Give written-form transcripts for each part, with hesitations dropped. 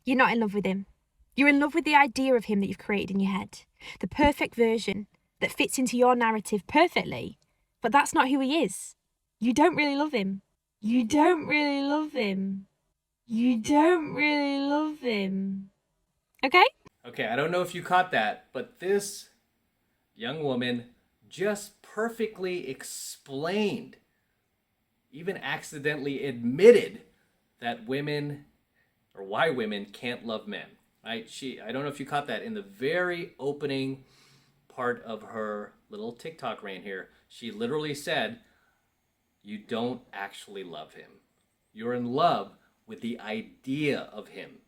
You're not in love with him. You're in love with the idea of him that you've created in your head. The perfect version that fits into your narrative perfectly. But that's not who he is. You don't really love him. You don't really love him. You don't really love him. Okay? Okay, I don't know if you caught that, but this young woman just perfectly explained, even accidentally admitted that women or why women can't love men. Right? I don't know if you caught that in the very opening part of her little TikTok rant here. She literally said, "You don't actually love him. You're in love with the idea of him."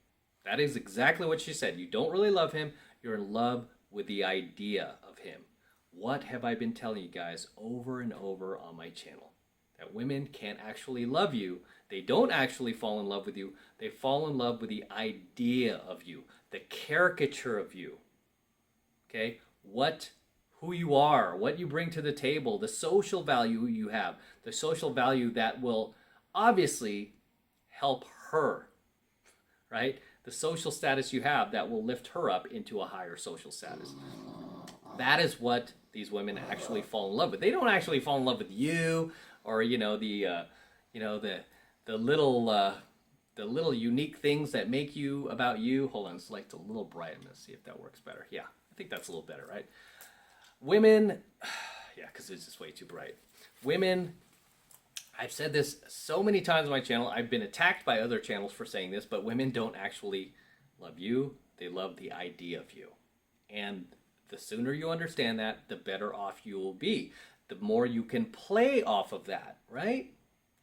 That is exactly what she said. You don't really love him. You're in love with the idea of him. What have I been telling you guys over and over on my channel? That women can't actually love you. They don't actually fall in love with you. They fall in love with the idea of you, the caricature of you. Okay? Who you are, what you bring to the table, the social value you have, the social value that will obviously help her, right? The social status you have that will lift her up into a higher social status. That is what these women actually fall in love with. They don't actually fall in love with you, or the little unique things that make you about you. Hold on, it's like a little bright. I'm gonna see if that works better. Yeah, I think that's a little better, right? Women, yeah, because it's just way too bright. Women, I've said this so many times on my channel. I've been attacked by other channels for saying this, but women don't actually love you. They love the idea of you. And the sooner you understand that, the better off you will be. The more you can play off of that, right?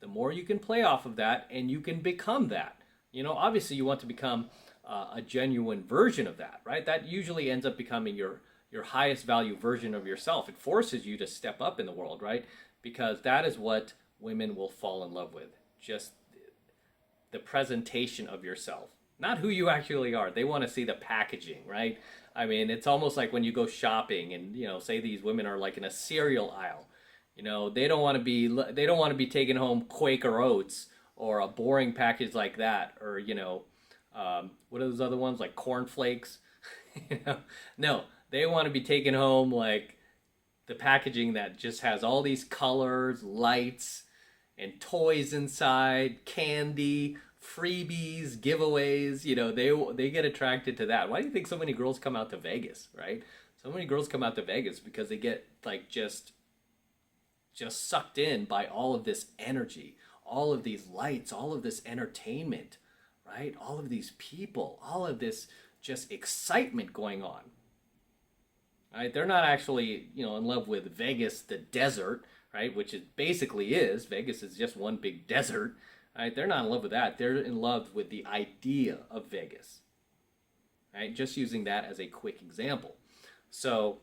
The more you can play off of that, and you can become that. Obviously you want to become a genuine version of that, right? That usually ends up becoming your highest value version of yourself. It forces you to step up in the world, right? Because that is what women will fall in love with. Just the presentation of yourself, not who you actually are. They want to see the packaging, right? I mean, it's almost like when you go shopping and, say these women are like in a cereal aisle. They don't want to be taking home Quaker Oats or a boring package like that, or what are those other ones like Corn Flakes? No, they want to be taking home like the packaging that just has all these colors, lights, and toys inside, candy, freebies, giveaways. They get attracted to that. Why do you think so many girls come out to Vegas, right? So many girls come out to Vegas because they get like just sucked in by all of this energy, all of these lights, all of this entertainment, right? All of these people, all of this just excitement going on. Right? They're not actually, in love with Vegas, the desert, right? Which it basically is. Vegas is just one big desert. Right? They're not in love with that. They're in love with the idea of Vegas. Right? Just using that as a quick example. So,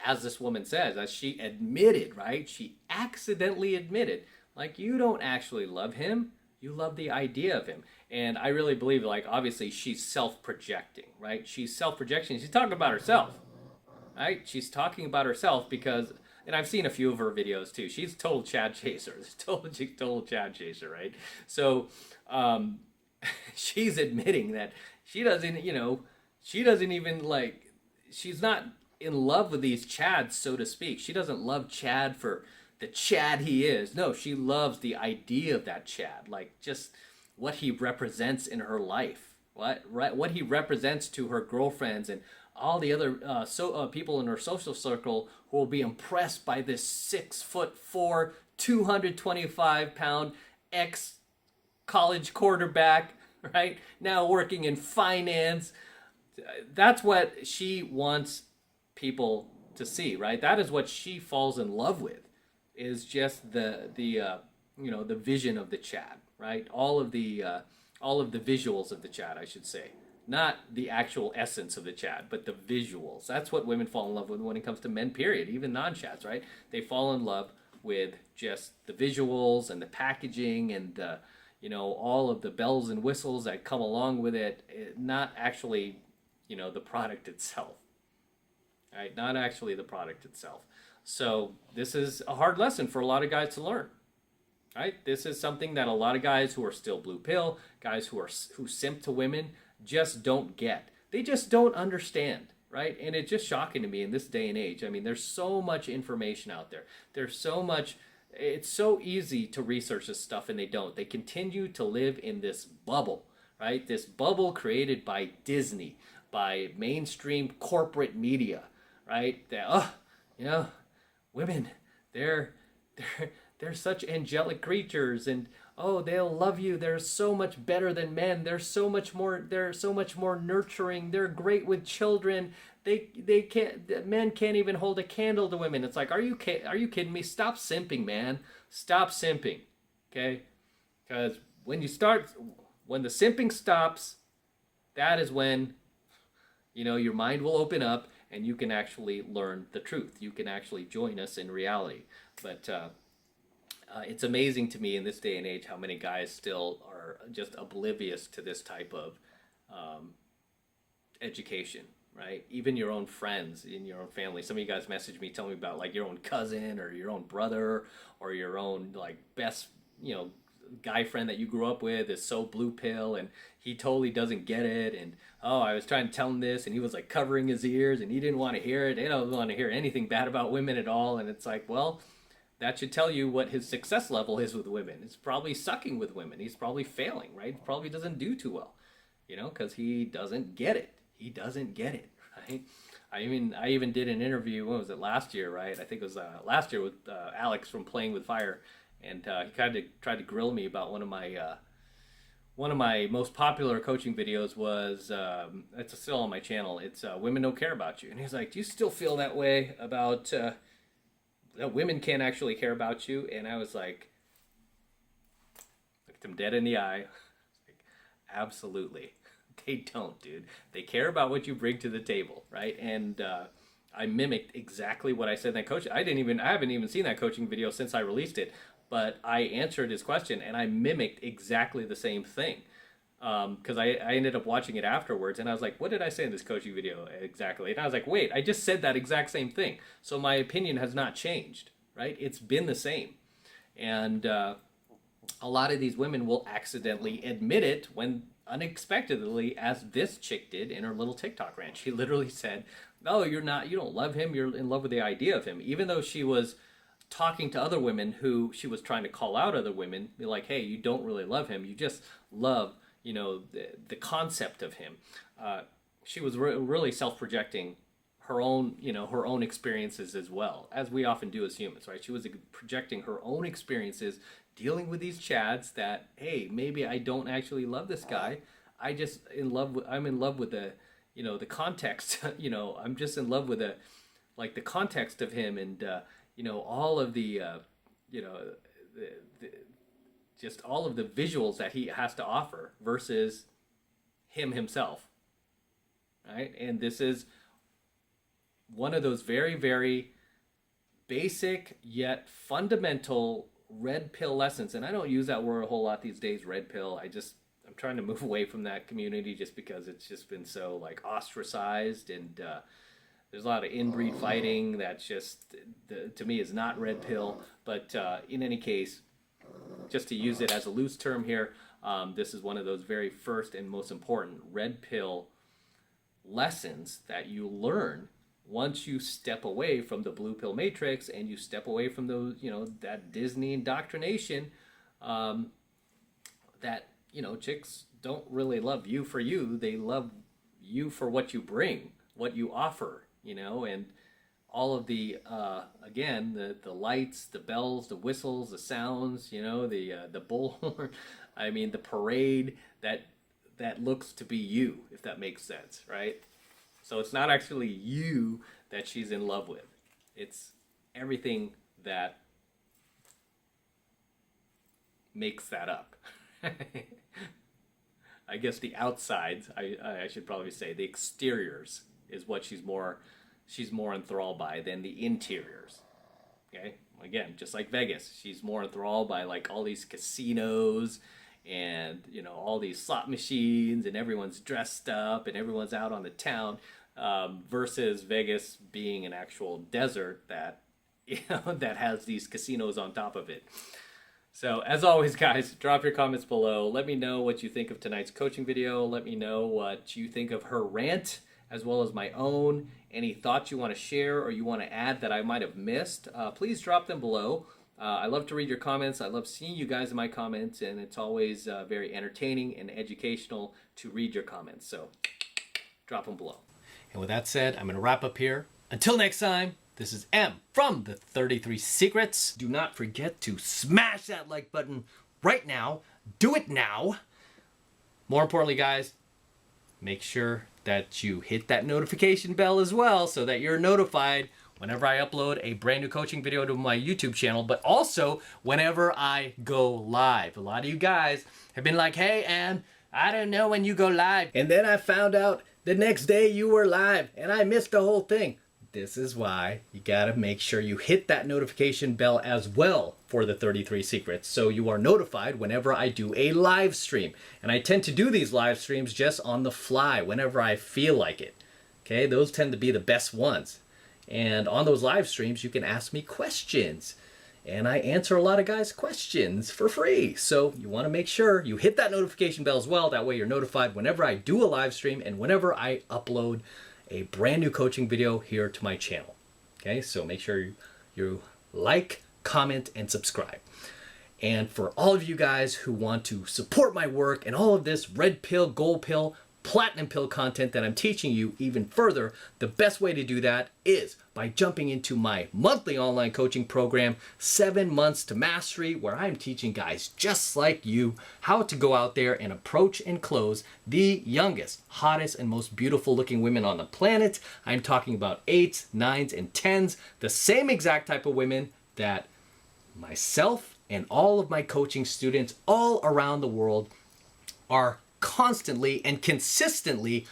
as this woman says, as she admitted, right? She accidentally admitted, like, you don't actually love him. You love the idea of him. And I really believe, like, obviously she's self-projecting, right? She's self-projecting. She's talking about herself, right? She's talking about herself because, and I've seen a few of her videos too. She's a total Chad chaser. Total Chad chaser, right? So she's admitting that she doesn't even like, she's not in love with these Chads, so to speak. She doesn't love Chad for the Chad he is. No, she loves the idea of that Chad, like just what he represents in her life, what he represents to her girlfriends and all the other people in her social circle who will be impressed by this 6'4", 225-pound ex college quarterback, right? Now working in finance. That's what she wants people to see, right? That is what she falls in love with, is just the vision of the Chad, right? All of the visuals of the Chad, I should say. Not the actual essence of the Chad, but the visuals. That's what women fall in love with when it comes to men, period. Even non-Chads, right? They fall in love with just the visuals and the packaging and all of the bells and whistles that come along with it, not actually, the product itself. Right? Not actually the product itself. So this is a hard lesson for a lot of guys to learn. Right? This is something that a lot of guys who are still blue pill, guys who simp to women, just don't get. They just don't understand, right? And it's just shocking to me in this day and age. I mean, there's so much information out there. There's so much. It's so easy to research this stuff, and they don't. They continue to live in this bubble, right? This bubble created by Disney, by mainstream corporate media, right? That, oh, you know, women, they're they're they're such angelic creatures, and oh, they'll love you. They're so much better than men. They're so much more nurturing. They're great with children. They can't, men can't even hold a candle to women. It's like, are you kidding me? Stop simping, man. Stop simping. Okay? Cuz when the simping stops, that is when, your mind will open up and you can actually learn the truth. You can actually join us in reality. But it's amazing to me in this day and age how many guys still are just oblivious to this type of education, right? Even your own friends in your own family. Some of you guys message me, tell me about like your own cousin or your own brother or your own like best, guy friend that you grew up with is so blue pill and he totally doesn't get it. And oh, I was trying to tell him this and he was like covering his ears and he didn't want to hear it. They don't want to hear anything bad about women at all. And it's like, well, that should tell you what his success level is with women. It's probably sucking with women. He's probably failing, right? He probably doesn't do too well, because he doesn't get it. He doesn't get it, right? I even did an interview. What was it, last year, right? I think it was last year with Alex from Playing with Fire, and he kind of tried to grill me about one of my most popular coaching videos was it's still on my channel. It's Women Don't Care About You, and he's like, "Do you still feel that way about?" That women can't actually care about you. And I was like, looked him dead in the eye. Like, absolutely. They don't, dude. They care about what you bring to the table, right? And I mimicked exactly what I said in that coach. I haven't even seen that coaching video since I released it, but I answered his question and I mimicked exactly the same thing. Because I ended up watching it afterwards and I was like, what did I say in this coaching video exactly? And I was like, wait, I just said that exact same thing. So my opinion has not changed, right? It's been the same. And a lot of these women will accidentally admit it when unexpectedly, as this chick did in her little TikTok rant. She literally said, no, you don't love him. You're in love with the idea of him. Even though she was talking to other women who she was trying to call out other women, be like, hey, you don't really love him. You just love the concept of him. She was really self-projecting her own experiences as well, as we often do as humans, right? She was projecting her own experiences dealing with these chads that, hey, maybe I don't actually love this guy. I'm in love with the context. I'm just in love with the context of him and all of the just all of the visuals that he has to offer versus himself, right? And this is one of those very, very basic yet fundamental red pill lessons. And I don't use that word a whole lot these days, red pill. I'm trying to move away from that community just because it's just been so like ostracized and there's a lot of inbreed fighting that's just, to me, is not red pill. But in any case, just to use it as a loose term here, this is one of those very first and most important red pill lessons that you learn once you step away from the blue pill matrix and you step away from those, that Disney indoctrination, that, chicks don't really love you for you. They love you for what you bring, what you offer, and all of the again the lights, the bells, the whistles, the sounds, the bullhorn. I mean the parade that looks to be you, if that makes sense, right? So it's not actually you that she's in love with. It's everything that makes that up. I guess the outsides, I should probably say the exteriors is what she's more enthralled by than the interiors. Okay? Again, just like Vegas, she's more enthralled by like all these casinos and all these slot machines and everyone's dressed up and everyone's out on the town, versus Vegas being an actual desert that that has these casinos on top of it. So as always, guys, drop your comments below. Let me know what you think of tonight's coaching video. Let me know what you think of her rant as well as my own. Any thoughts you want to share or you want to add that I might have missed, please drop them below. I love to read your comments. I love seeing you guys in my comments, and it's always very entertaining and educational to read your comments. So drop them below. And with that said, I'm going to wrap up here. Until next time, this is M from the 33 Secrets. Do not forget to smash that like button right now. Do it now. More importantly, guys, make sure that you hit that notification bell as well so that you're notified whenever I upload a brand new coaching video to my YouTube channel, but also whenever I go live. A lot of you guys have been like, hey, Ann, I don't know when you go live. And then I found out the next day you were live and I missed the whole thing. This is why you gotta make sure you hit that notification bell as well for the 33 Secrets so you are notified whenever I do a live stream. And I tend to do these live streams just on the fly whenever I feel like it. Okay, those tend to be the best ones. And on those live streams, you can ask me questions. And I answer a lot of guys' questions for free. So you wanna make sure you hit that notification bell as well. That way you're notified whenever I do a live stream and whenever I upload a brand new coaching video here to my channel. Okay, so make sure you like, comment, and subscribe. And for all of you guys who want to support my work and all of this red pill, gold pill, platinum pill content that I'm teaching you even further, the best way to do that is by jumping into my monthly online coaching program, 7 Months to Mastery, where I'm teaching guys just like you how to go out there and approach and close the youngest, hottest, and most beautiful looking women on the planet. I'm talking about 8s, 9s, and 10s, the same exact type of women that myself and all of my coaching students all around the world are constantly and consistently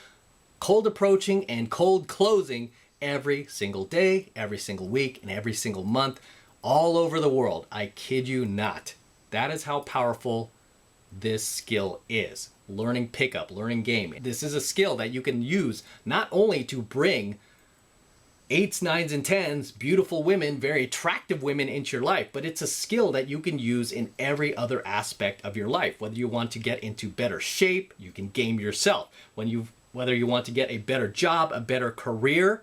cold approaching and cold closing every single day, every single week, and every single month all over the world. I kid you not. That is how powerful this skill is. Learning pickup, learning game. This is a skill that you can use not only to bring 8s, 9s, and 10s, beautiful women, very attractive women into your life, but it's a skill that you can use in every other aspect of your life. Whether you want to get into better shape, you can game yourself. Whether you want to get a better job, a better career,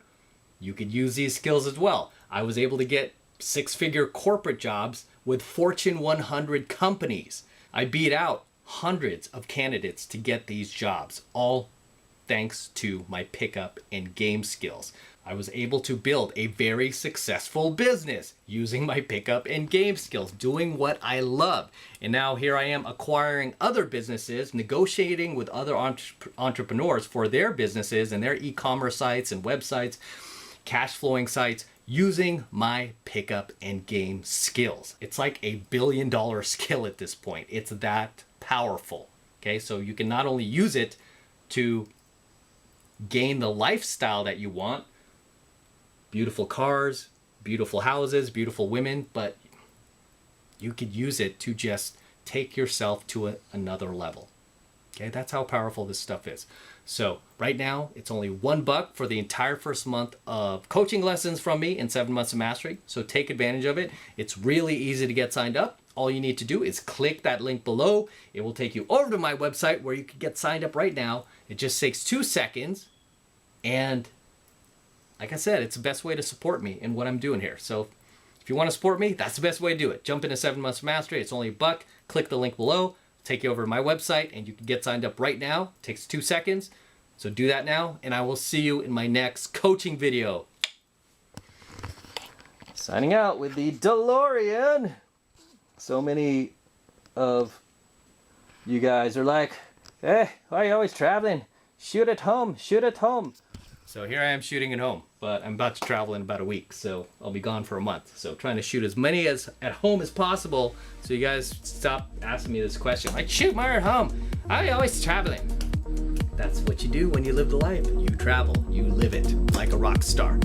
you could use these skills as well. I was able to get 6-figure corporate jobs with Fortune 100 companies. I beat out hundreds of candidates to get these jobs, all thanks to my pickup and game skills. I was able to build a very successful business using my pickup and game skills, doing what I love. And now here I am acquiring other businesses, negotiating with other entrepreneurs for their businesses and their e-commerce sites and websites, cash flowing sites, using my pickup and game skills. It's like a $1 billion skill at this point. It's that powerful. Okay, so you can not only use it to gain the lifestyle that you want, beautiful cars, beautiful houses, beautiful women, but you could use it to just take yourself to another level. Okay, that's how powerful this stuff is. So right now, it's only $1 for the entire first month of coaching lessons from me in 7 Months of Mastery. So take advantage of it. It's really easy to get signed up. All you need to do is click that link below. It will take you over to my website where you can get signed up right now. It just takes 2 seconds. And like I said, it's the best way to support me in what I'm doing here. So if you want to support me, that's the best way to do it. Jump into 7 Months of Mastery. It's only $1. Click the link below. Take you over to my website and you can get signed up right now. It takes 2 seconds. So do that now and I will see you in my next coaching video. Signing out with the DeLorean. So many of you guys are like, hey, why are you always traveling? Shoot at home, shoot at home. So here I am shooting at home, but I'm about to travel in about a week, so I'll be gone for a month. So trying to shoot as many as at home as possible, so you guys stop asking me this question. Like, shoot more at home. Why are you always traveling? That's what you do when you live the life. You travel, you live it like a rock star.